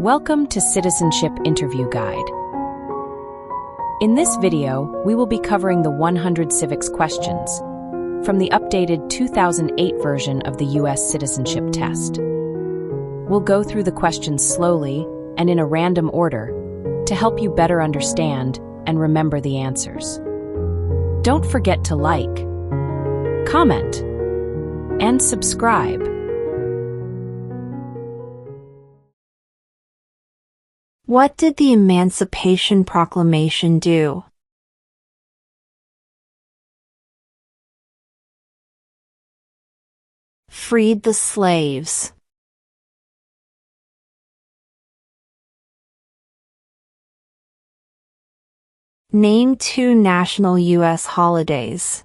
Welcome to Citizenship Interview Guide. In this video, we will be covering the 100 civics questions from the updated 2008 version of the U.S. Citizenship Test. We'll go through the questions slowly and in a random order to help you better understand and remember the answers. Don't forget to like, comment, and subscribe. What did the Emancipation Proclamation do? Freed the slaves. Name two national U.S. holidays.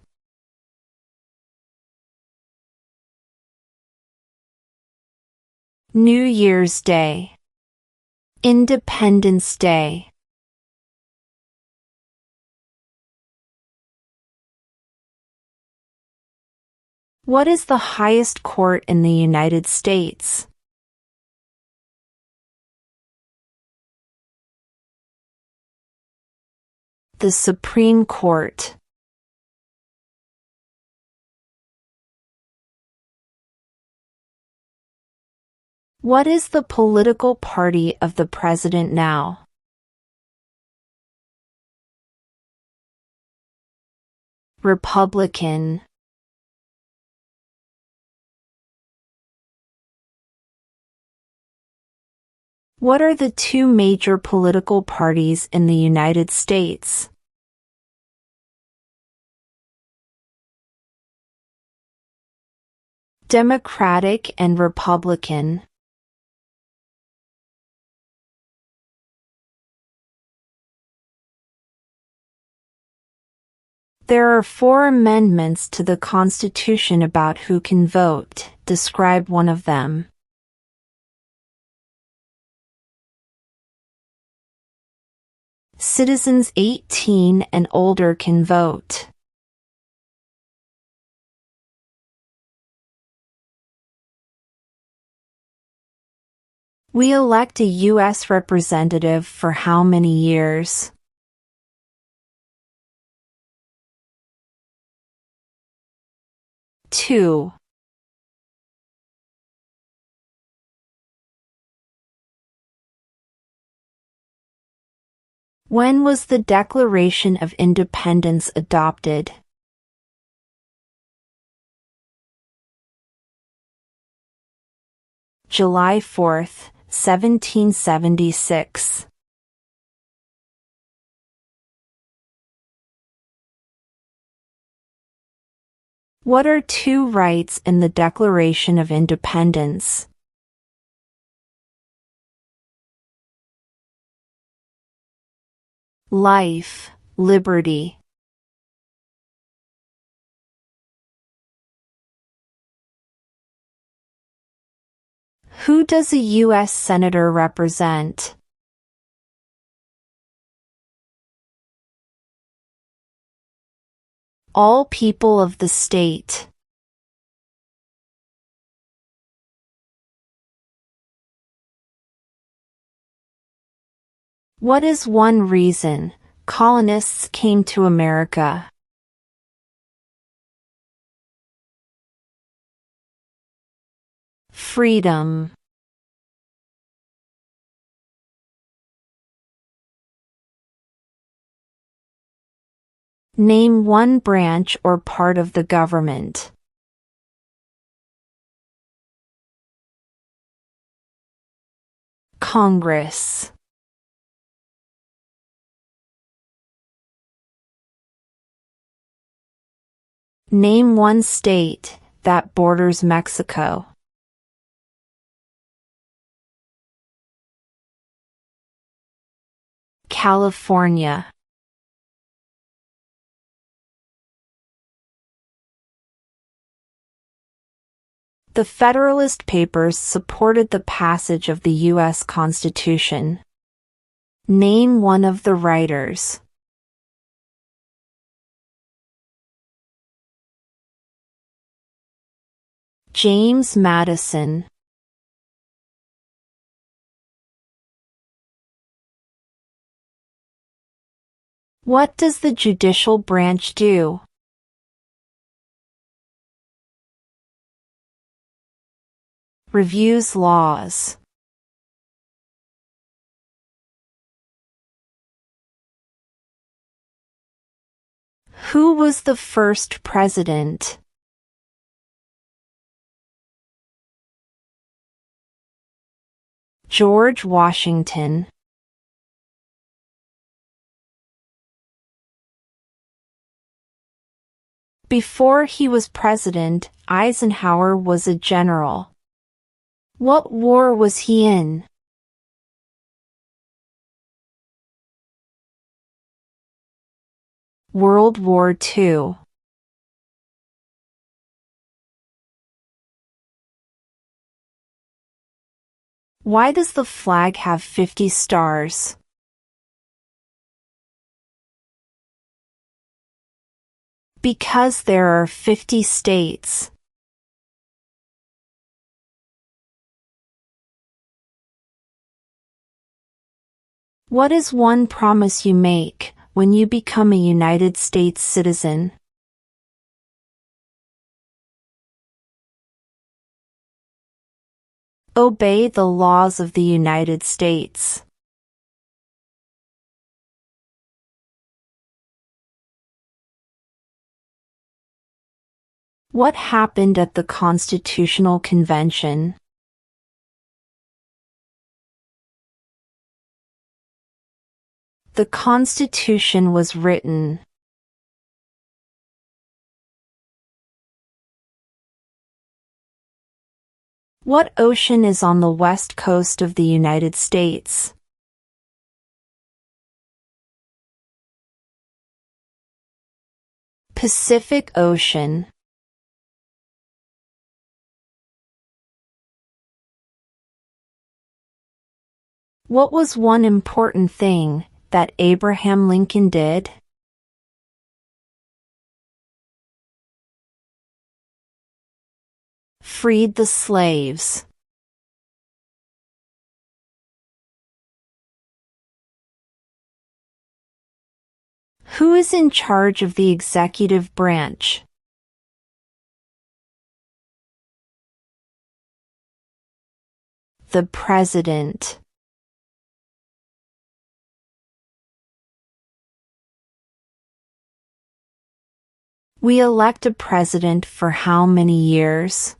New Year's Day. Independence Day. What is the highest court in the United States? The Supreme Court. What is the political party of the president now? Republican. What are the two major political parties in the United States? Democratic and Republican. There are 4 amendments to the Constitution about who can vote. Describe one of them. Citizens 18 and older can vote. We elect a U.S. representative for how many years? Two. When was the Declaration of Independence adopted? July 4th, 1776. What are two rights in the Declaration of Independence? Life, liberty. Who does a U.S. Senator represent? All people of the state. What is one reason colonists came to America? Freedom. Name one branch or part of the government. Congress. Name one state that borders Mexico. California. The Federalist Papers supported the passage of the U.S. Constitution. Name one of the writers. James Madison. What does the judicial branch do? Reviews laws. Who was the first president? George Washington. Before he was president, Eisenhower was a general. What war was he in? World War II. Why does the flag have 50 stars? Because there are 50 states. What is one promise you make when you become a United States citizen? Obey the laws of the United States. What happened at the Constitutional Convention? The Constitution was written. What ocean is on the west coast of the United States? Pacific Ocean. What was one important thing that Abraham Lincoln did? Freed the slaves. Who is in charge of the executive branch? The President. We elect a president for how many years?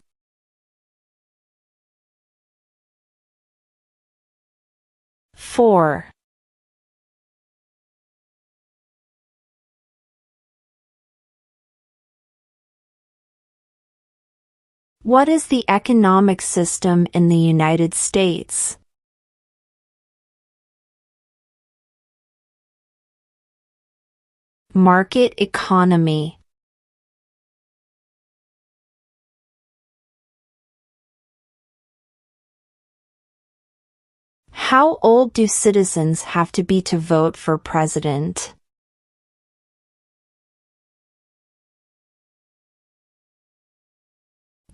4. What is the economic system in the United States? Market economy. How old do citizens have to be to vote for president?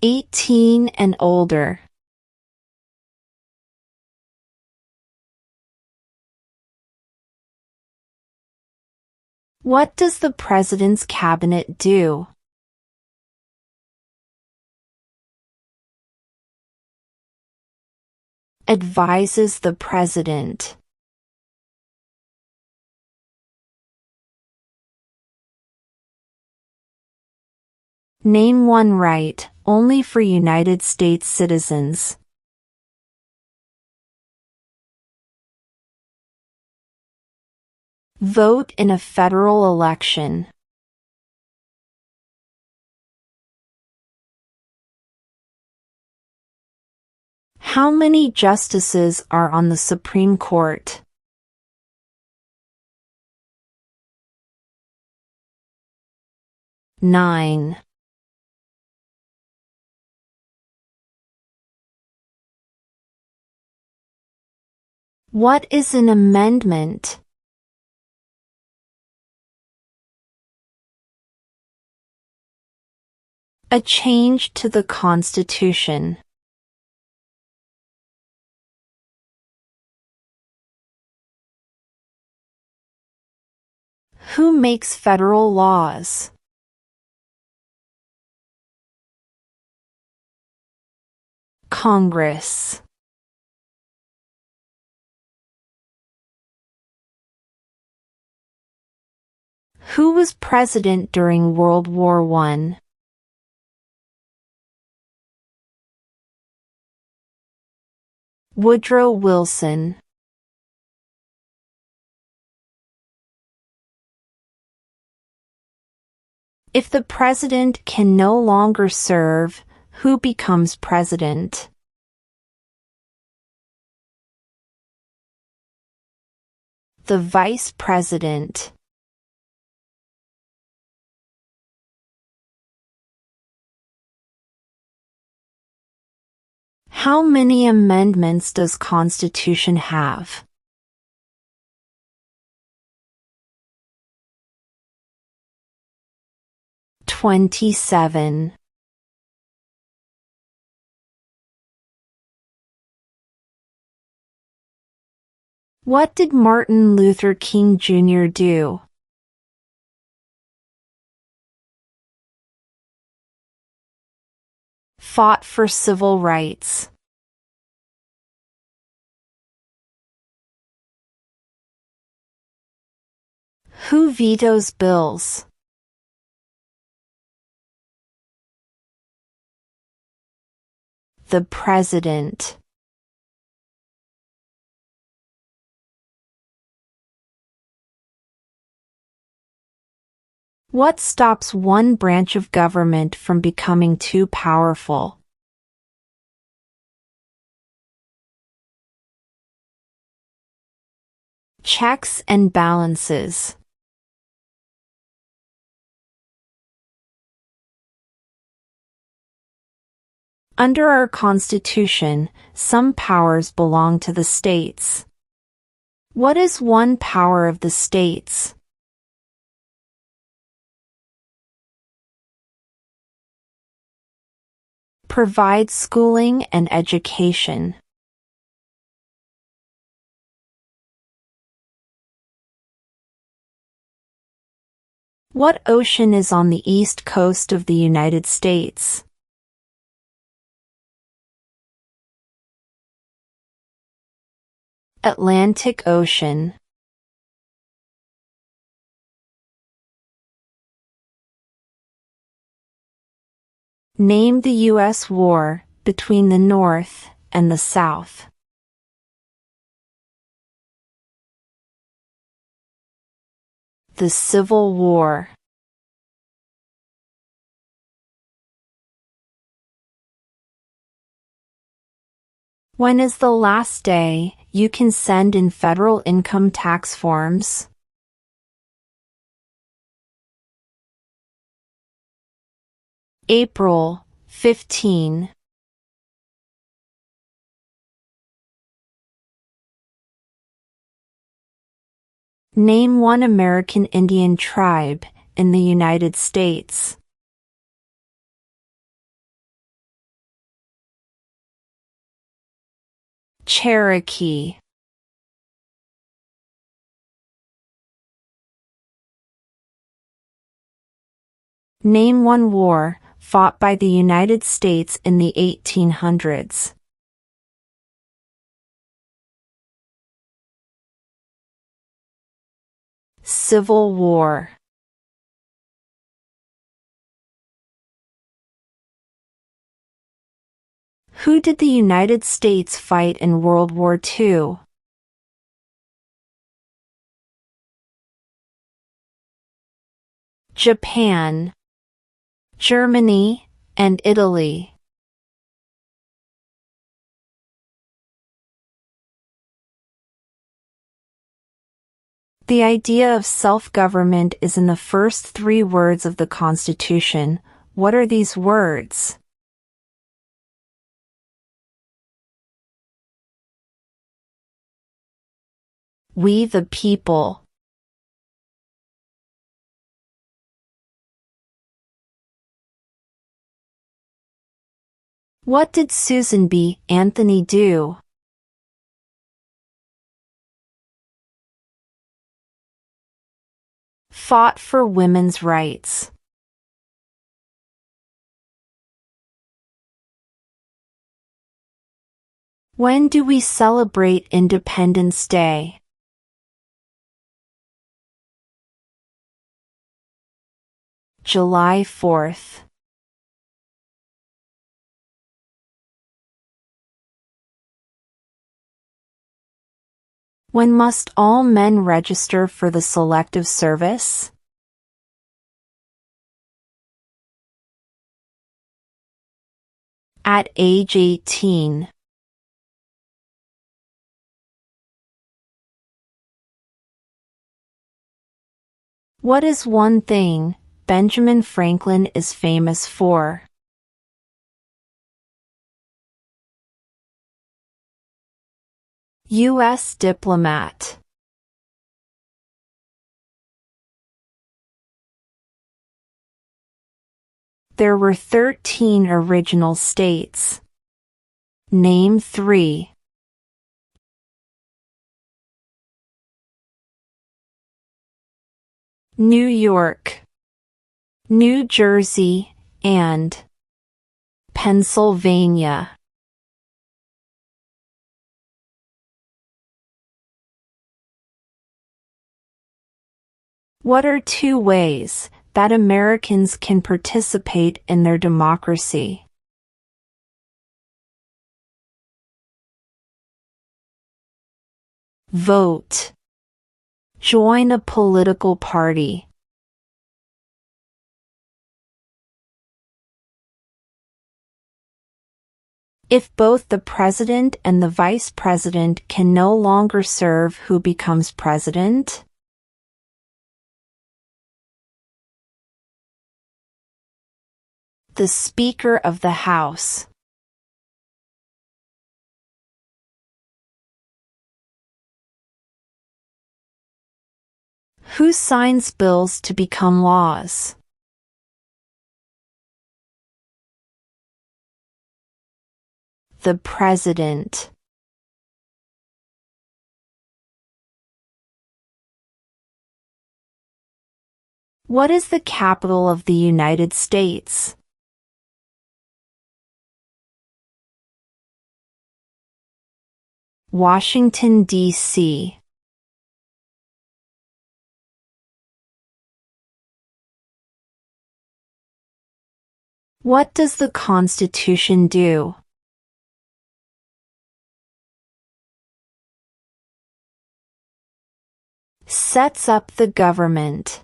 18 and older. What does the president's cabinet do? Advises the president. Name one right, only for United States citizens. Vote in a federal election. How many justices are on the Supreme Court? 9. What is an amendment? A change to the Constitution. Who makes federal laws? Congress. Who was president during World War I? Woodrow Wilson. If the president can no longer serve, who becomes president? The vice president. How many amendments does Constitution have? 27. What did Martin Luther King Jr. do? Fought for civil rights. Who vetoes bills? The president. What stops one branch of government from becoming too powerful? Checks and balances. Under our Constitution, some powers belong to the states. What is one power of the states? Provide schooling and education. What ocean is on the east coast of the United States? Atlantic Ocean. Name the U.S. war between the North and the South. The Civil War. When is the last day you can send in federal income tax forms? April 15. Name one American Indian tribe in the United States. Cherokee. Name one war fought by the United States in the 1800s. Civil War. Who did the United States fight in World War II? Japan, Germany, and Italy. The idea of self-government is in the first 3 words of the Constitution. What are these words? We the people. What did Susan B. Anthony do? fought for women's rights? When do we celebrate Independence Day? July 4th. When must all men register for the Selective Service? At age 18. What is one thing Benjamin Franklin is famous for? U.S. diplomat. There were 13 original states. Name 3. New York, New Jersey, and Pennsylvania. What are 2 ways that Americans can participate in their democracy? Vote. Join a political party. If both the president and the vice president can no longer serve, who becomes president? The Speaker of the House. Who signs bills to become laws? The President. What is the capital of the United States? Washington, D.C. What does the Constitution do? Sets up the government.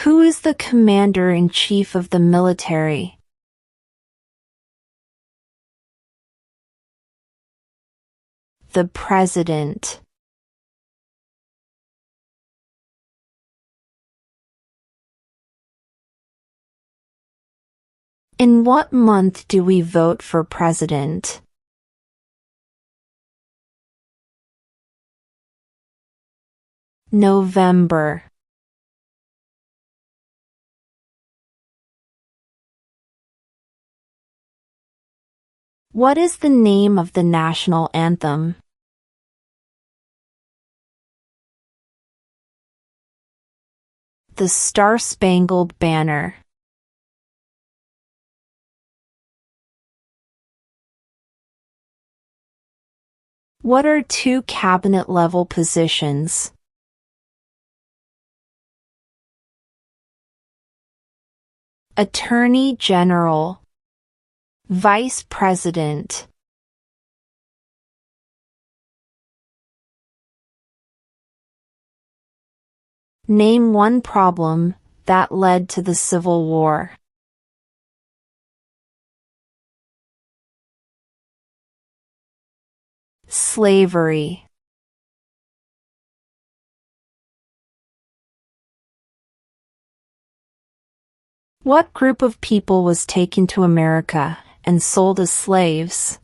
Who is the Commander-in-Chief of the military? The President. In what month do we vote for president? November. What is the name of the national anthem? The Star-Spangled Banner. What are 2 cabinet-level positions? Attorney General. Vice President. Name one problem that led to the Civil War. Slavery. What group of people was taken to America and sold as slaves?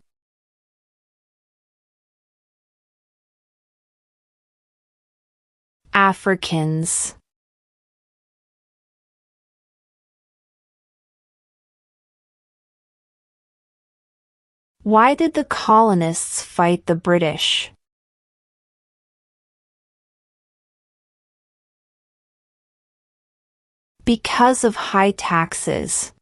Africans. Why did the colonists fight the British? Because of high taxes.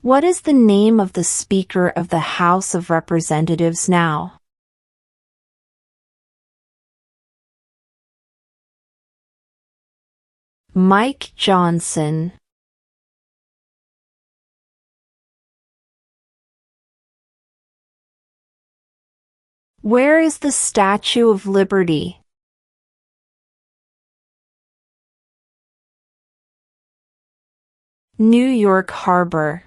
What is the name of the Speaker of the House of Representatives now? Mike Johnson. Where is the Statue of Liberty? New York Harbor.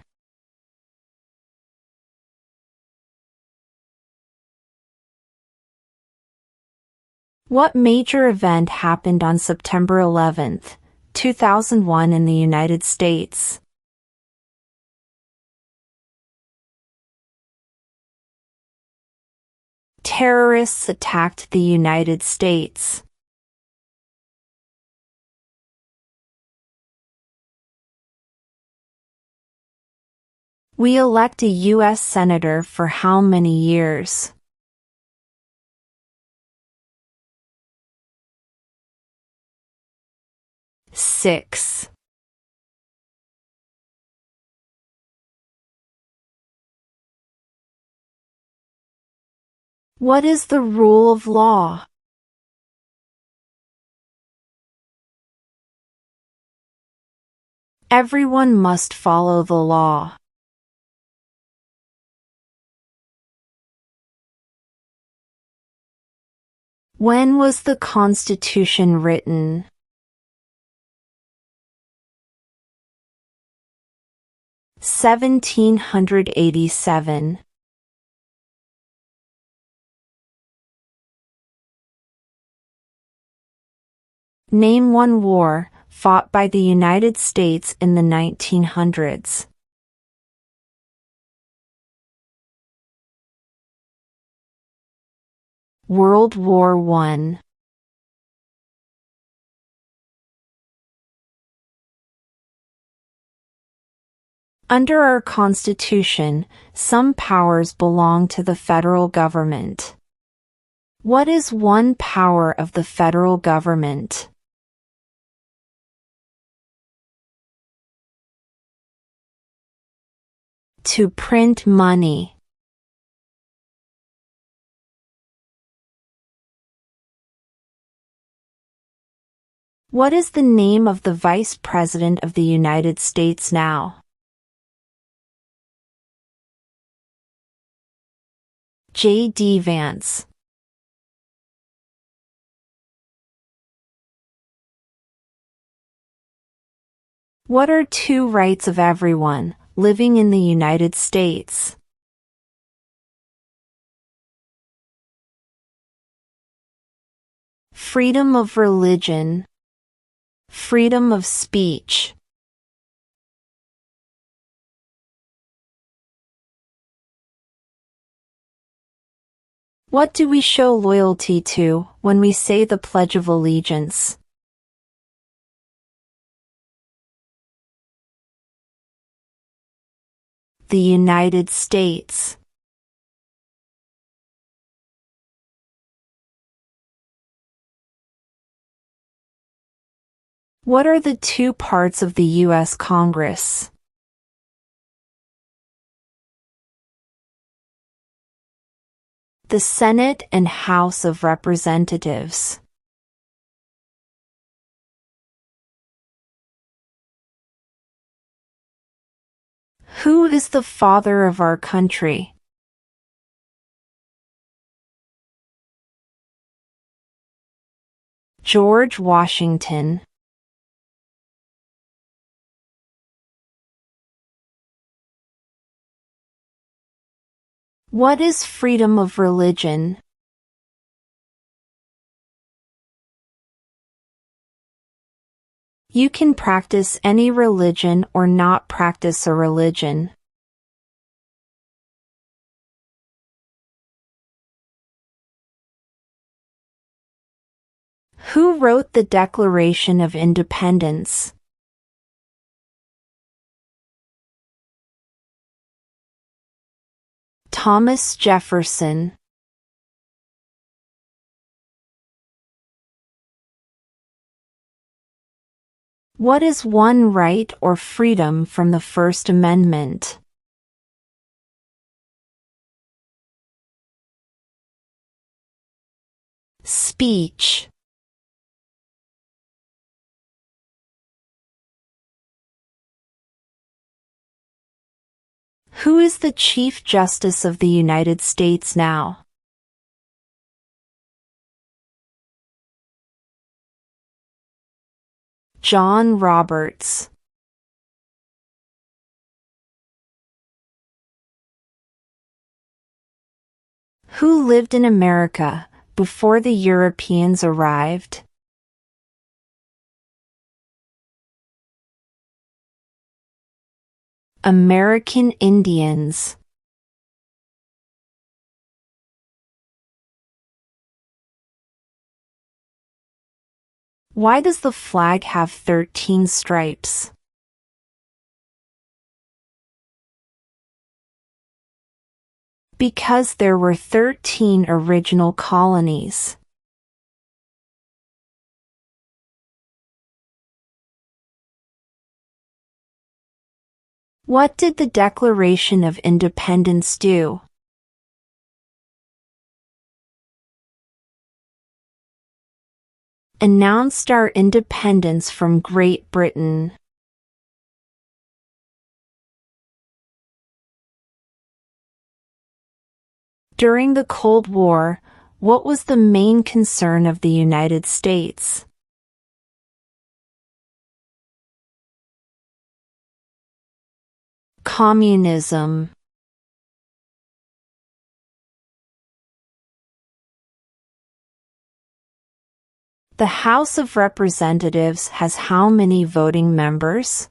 What major event happened on September 11, 2001 in the United States? Terrorists attacked the United States. We elect a U.S. Senator for how many years? 6. What is the rule of law? Everyone must follow the law. When was the Constitution written? 1787. Name one war fought by the United States in the 1900s. World War I. Under our Constitution, some powers belong to the federal government. What is one power of the federal government? To print money. What is the name of the Vice President of the United States now? J.D. Vance. What are two rights of everyone living in the United States? Freedom of religion. Freedom of speech. What do we show loyalty to when we say the Pledge of Allegiance? The United States. What are the two parts of the U.S. Congress? The Senate and House of Representatives. Who is the father of our country? George Washington. What is freedom of religion? You can practice any religion or not practice a religion. Who wrote the Declaration of Independence? Thomas Jefferson. What is one right or freedom from the First Amendment? Speech. Who is the Chief Justice of the United States now? John Roberts. Who lived in America before the Europeans arrived? American Indians. Why does the flag have 13 stripes? Because there were 13 original colonies. What did the Declaration of Independence do? Announced our independence from Great Britain. During the Cold War, what was the main concern of the United States? Communism. The House of Representatives has how many voting members?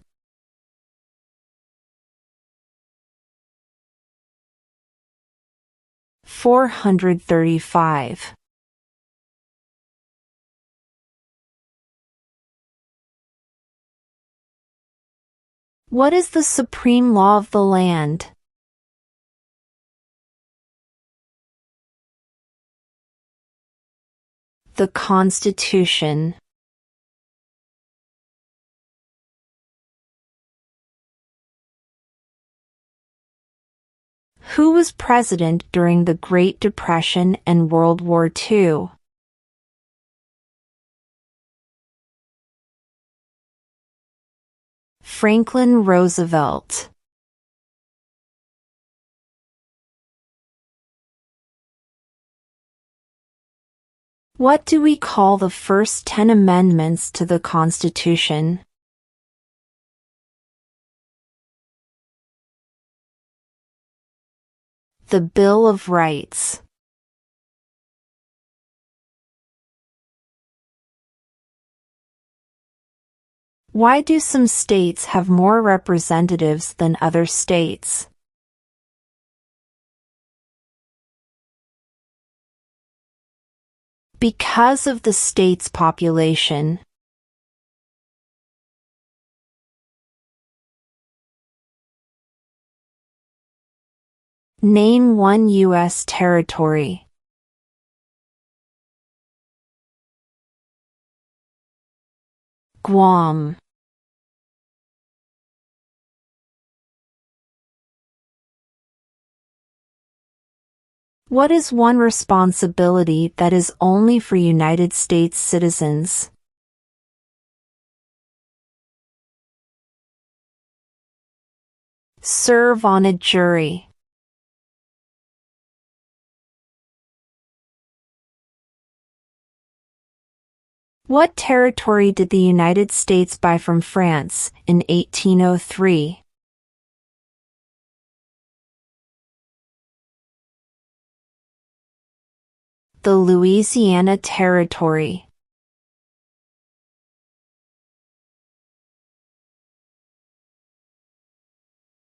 $435. What is the supreme law of the land? The Constitution. Who was president during the Great Depression and World War II? Franklin Roosevelt. What do we call the first 10 amendments to the Constitution? The Bill of Rights. Why do some states have more representatives than other states? Because of the state's population. Name one U.S. territory. Guam. What is one responsibility that is only for United States citizens? Serve on a jury. What territory did the United States buy from France in 1803? The Louisiana Territory.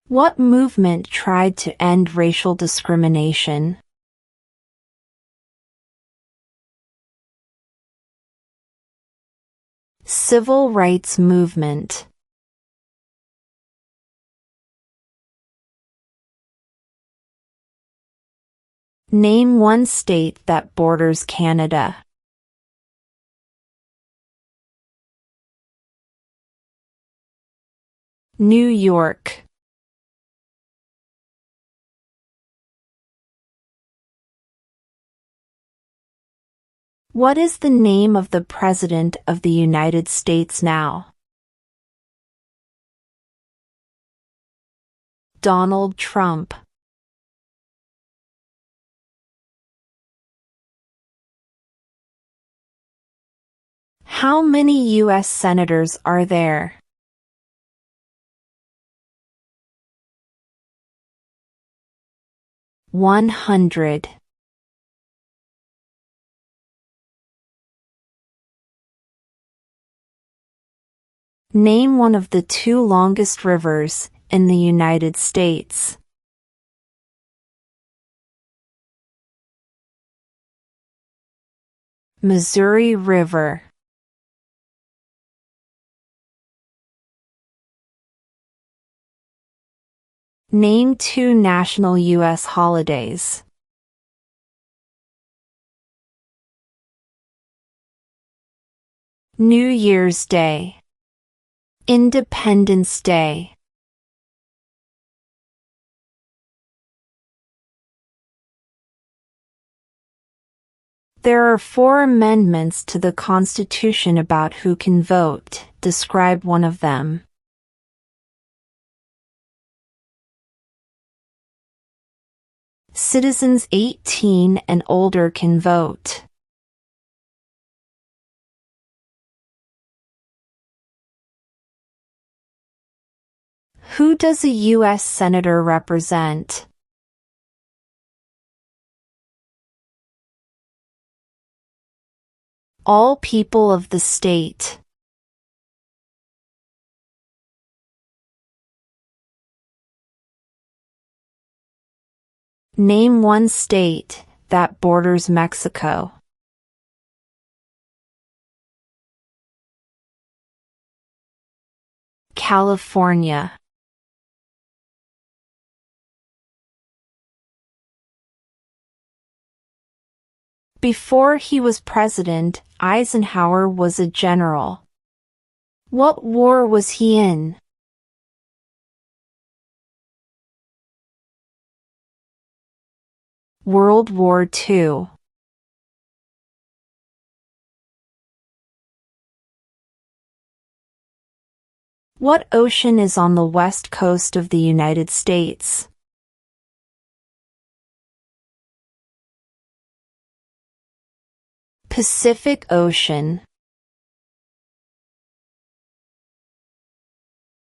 What movement tried to end racial discrimination? Civil rights movement. Name one state that borders Canada. New York. What is the name of the President of the United States now? Donald Trump. How many U.S. senators are there? 100. Name one of the two longest rivers in the United States. Missouri River. Name two national U.S. holidays. New Year's Day. Independence Day. There are 4 amendments to the Constitution about who can vote. Describe one of them. Citizens 18 and older can vote. Who does a U.S. Senator represent? All people of the state. Name one state that borders Mexico. California. Before he was president, Eisenhower was a general. What war was he in? World War II. What ocean is on the west coast of the United States? Pacific Ocean.